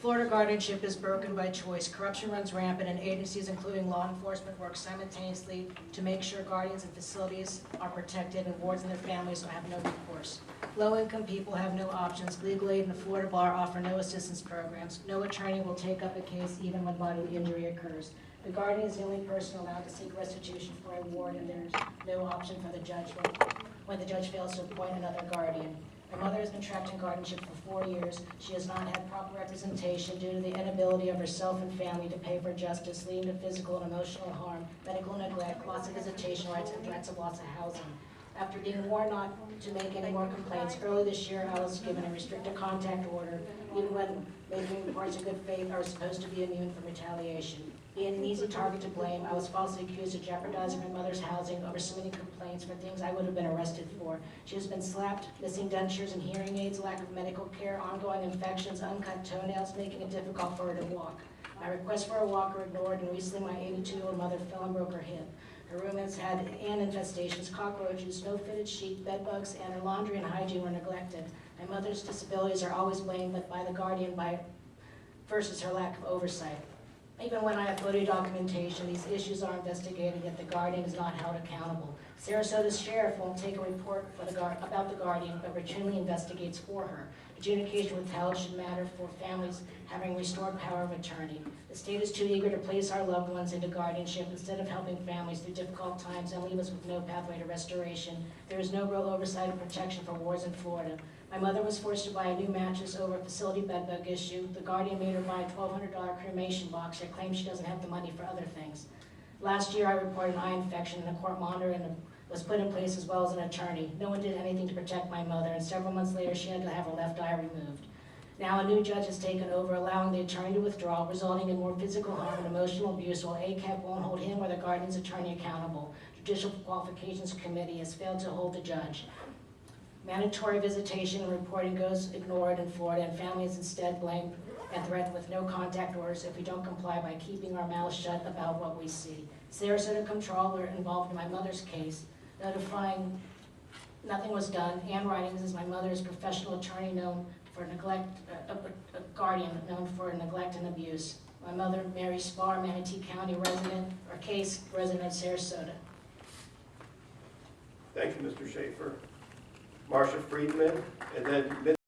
Florida Guardianship is broken by choice. Corruption runs rampant, and agencies, including law enforcement, work simultaneously to make sure guardians and facilities are protected and wards and their families have no recourse. Low-income people have no options. Legal aid and the Florida Bar offer no assistance programs. No attorney will take up a case even when bodily injury occurs. The guardian is the only person allowed to seek restitution for a ward, and there's no option for the judge when the judge fails to appoint another guardian. My mother has been trapped in guardianship for 4 years. She has not had proper representation due to the inability of herself and family to pay for justice, leading to physical and emotional harm, medical neglect, loss of visitation rights, and threats of loss of housing. After being warned not to make any more complaints, early this year I was given a restricted contact order. Even when making reports of good faith, I was supposed to be immune from retaliation. Being an easy target to blame, I was falsely accused of jeopardizing my mother's housing over submitting complaints for things I would have been arrested for. She has been slapped, missing dentures and hearing aids, lack of medical care, ongoing infections, uncut toenails, making it difficult for her to walk. My request for a walker ignored, and recently my 82-year-old mother fell and broke her hip. Her room has had ant infestations, cockroaches, no fitted sheet, bed bugs, and her laundry and hygiene were neglected. My mother's disabilities are always blamed by the guardian versus her lack of oversight. Even when I have photo documentation, these issues are investigated, yet the guardian is not held accountable. Sarasota's sheriff won't take a report about the guardian, but routinely investigates for her. Adjudication withheld should matter for families having restored power of attorney. The state is too eager to place our loved ones into guardianship instead of helping families through difficult times and leave us with no pathway to restoration. There is no real oversight and protection for wards in Florida. My mother was forced to buy a new mattress over a facility bedbug issue. The guardian made her buy a $1,200 cremation box. Yet claims she doesn't have the money for other things. Last year I reported an eye infection, and a court monitor was put in place as well as an attorney. No one did anything to protect my mother, and several months later she had to have her left eye removed. Now a new judge has taken over, allowing the attorney to withdraw, resulting in more physical harm and emotional abuse, while ACAP won't hold him or the guardian's attorney accountable. Judicial Qualifications Committee has failed to hold the judge. Mandatory visitation and reporting goes ignored in Florida, and families instead blamed and threatened with no contact orders if we don't comply by keeping our mouths shut about what we see. Sarasota Comptroller involved in my mother's case, notifying nothing was done. Ann Ridings is my mother's professional attorney known for neglect, a guardian known for neglect and abuse. My mother, Mary Spar, Manatee County resident, or case resident of Sarasota. Thank you, Mr. Shafer. Marsha Friedman, and then